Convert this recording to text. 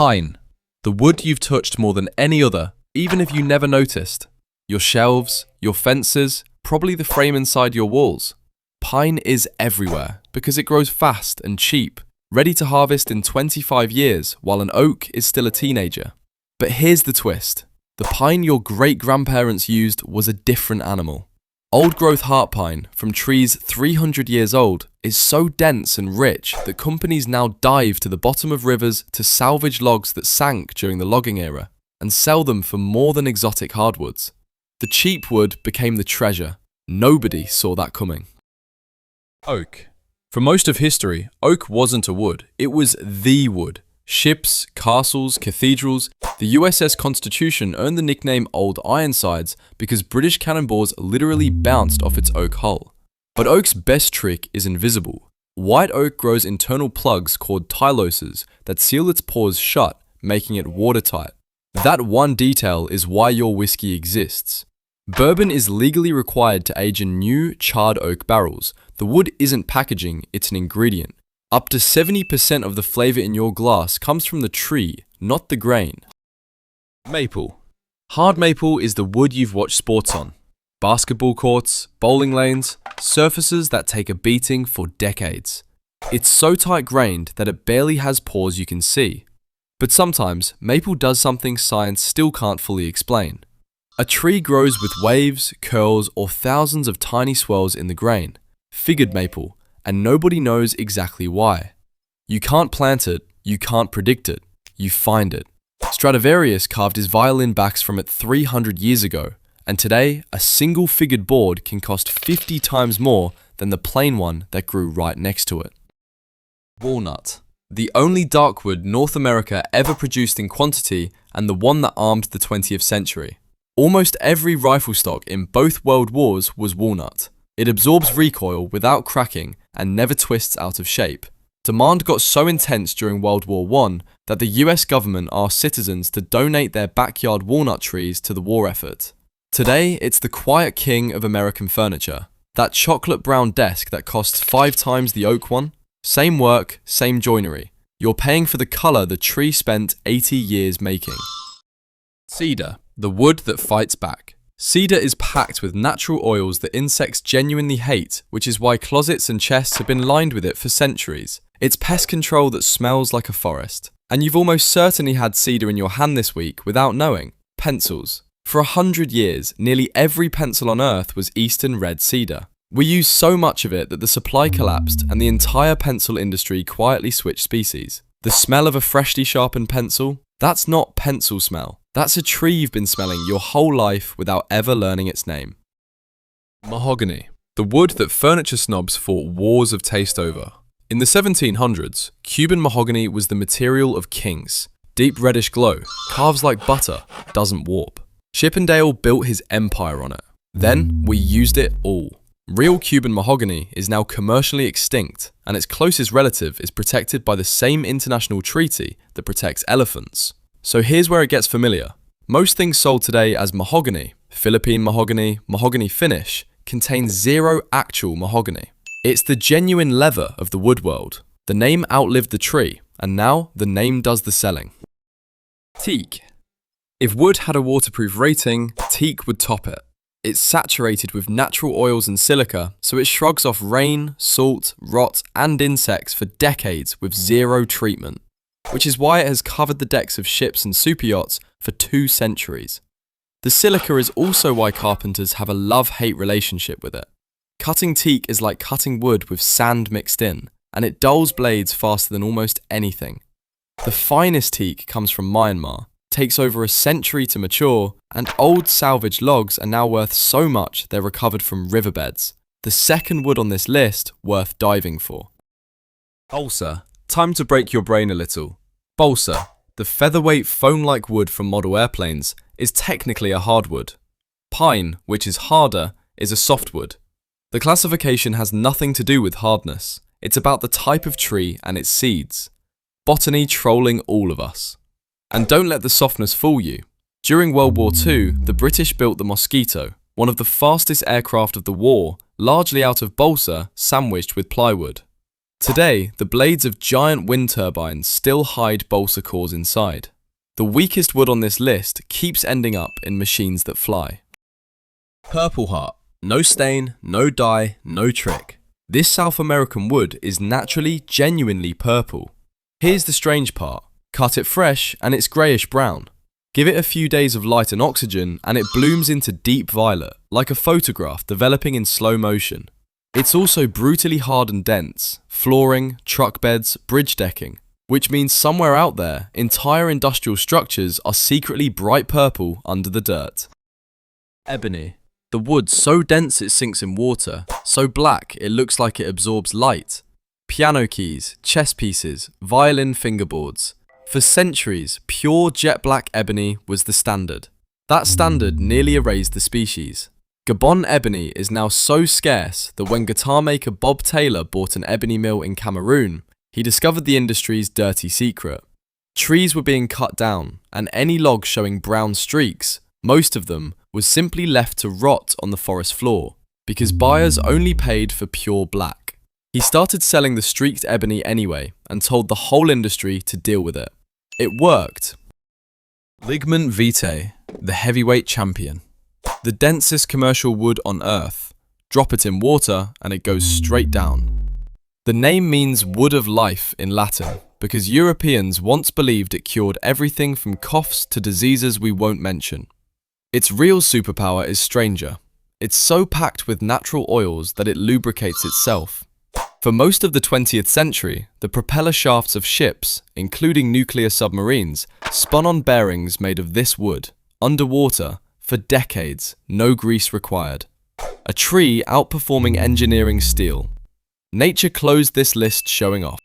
Pine. The wood you've touched more than any other, even if you never noticed. Your shelves, your fences, probably the frame inside your walls. Pine is everywhere because it grows fast and cheap, ready to harvest in 25 years while an oak is still a teenager. But here's the twist. The pine your great-grandparents used was a different animal. Old-growth heart pine from trees 300 years old is so dense and rich that companies now dive to the bottom of rivers to salvage logs that sank during the logging era and sell them for more than exotic hardwoods. The cheap wood became the treasure. Nobody saw that coming. Oak. For most of history, oak wasn't a wood, it was the wood. Ships, castles, cathedrals. The USS Constitution earned the nickname Old Ironsides because British cannonballs literally bounced off its oak hull. But oak's best trick is invisible. White oak grows internal plugs called tyloses that seal its pores shut, making it watertight. That one detail is why your whiskey exists. Bourbon is legally required to age in new, charred oak barrels. The wood isn't packaging, it's an ingredient. Up to 70% of the flavor in your glass comes from the tree, not the grain. Maple. Hard maple is the wood you've watched sports on. Basketball courts, bowling lanes, surfaces that take a beating for decades. It's so tight-grained that it barely has pores you can see. But sometimes, maple does something science still can't fully explain. A tree grows with waves, curls, or thousands of tiny swells in the grain. Figured maple. And nobody knows exactly why. You can't plant it, you can't predict it, you find it. Stradivarius carved his violin backs from it 300 years ago, and today a single figured board can cost 50 times more than the plain one that grew right next to it. Walnut. The only dark wood North America ever produced in quantity and the one that armed the 20th century. Almost every rifle stock in both world wars was walnut. It absorbs recoil without cracking and never twists out of shape. Demand got so intense during World War I that the US government asked citizens to donate their backyard walnut trees to the war effort. Today, it's the quiet king of American furniture. That chocolate brown desk that costs 5 times the oak one. Same work, same joinery. You're paying for the color the tree spent 80 years making. Cedar, the wood that fights back. Cedar is packed with natural oils that insects genuinely hate, which is why closets and chests have been lined with it for centuries. It's pest control that smells like a forest. And you've almost certainly had cedar in your hand this week without knowing. Pencils. For 100 years, nearly every pencil on Earth was Eastern red cedar. We used so much of it that the supply collapsed and the entire pencil industry quietly switched species. The smell of a freshly sharpened pencil? That's not pencil smell. That's a tree you've been smelling your whole life without ever learning its name. Mahogany. The wood that furniture snobs fought wars of taste over. In the 1700s, Cuban mahogany was the material of kings. Deep reddish glow, carves like butter, doesn't warp. Chippendale built his empire on it. Then, we used it all. Real Cuban mahogany is now commercially extinct, and its closest relative is protected by the same international treaty that protects elephants. So here's where it gets familiar. Most things sold today as mahogany, Philippine mahogany, mahogany finish, contain zero actual mahogany. It's the genuine leather of the wood world. The name outlived the tree, and now the name does the selling. Teak. If wood had a waterproof rating, teak would top it. It's saturated with natural oils and silica, so it shrugs off rain, salt, rot, and insects for decades with zero treatment. Which is why it has covered the decks of ships and superyachts for 2 centuries. The silica is also why carpenters have a love-hate relationship with it. Cutting teak is like cutting wood with sand mixed in, and it dulls blades faster than almost anything. The finest teak comes from Myanmar, takes over a century to mature, and old salvaged logs are now worth so much they're recovered from riverbeds. The second wood on this list worth diving for. Balsa. Time to break your brain a little. Balsa, the featherweight foam-like wood from model airplanes, is technically a hardwood. Pine, which is harder, is a softwood. The classification has nothing to do with hardness. It's about the type of tree and its seeds. Botany trolling all of us. And don't let the softness fool you. During World War II, the British built the Mosquito, one of the fastest aircraft of the war, largely out of balsa, sandwiched with plywood. Today, the blades of giant wind turbines still hide balsa cores inside. The weakest wood on this list keeps ending up in machines that fly. Purpleheart. No stain, no dye, no trick. This South American wood is naturally, genuinely purple. Here's the strange part. Cut it fresh and it's greyish brown. Give it a few days of light and oxygen and it blooms into deep violet, like a photograph developing in slow motion. It's also brutally hard and dense, flooring, truck beds, bridge decking, which means somewhere out there, entire industrial structures are secretly bright purple under the dirt. Ebony. The wood so dense it sinks in water, so black it looks like it absorbs light. Piano keys, chess pieces, violin fingerboards. For centuries, pure jet black ebony was the standard. That standard nearly erased the species. Gabon ebony is now so scarce that when guitar maker Bob Taylor bought an ebony mill in Cameroon, he discovered the industry's dirty secret. Trees were being cut down, and any log showing brown streaks, most of them, was simply left to rot on the forest floor, because buyers only paid for pure black. He started selling the streaked ebony anyway, and told the whole industry to deal with it. It worked. Lignum Vitae, the heavyweight champion. The densest commercial wood on earth. Drop it in water and it goes straight down. The name means wood of life in Latin, because Europeans once believed it cured everything from coughs to diseases we won't mention. Its real superpower is stranger. It's so packed with natural oils that it lubricates itself. For most of the 20th century, the propeller shafts of ships, including nuclear submarines, spun on bearings made of this wood, underwater, for decades, no grease required. A tree outperforming engineering steel. Nature closed this list showing off.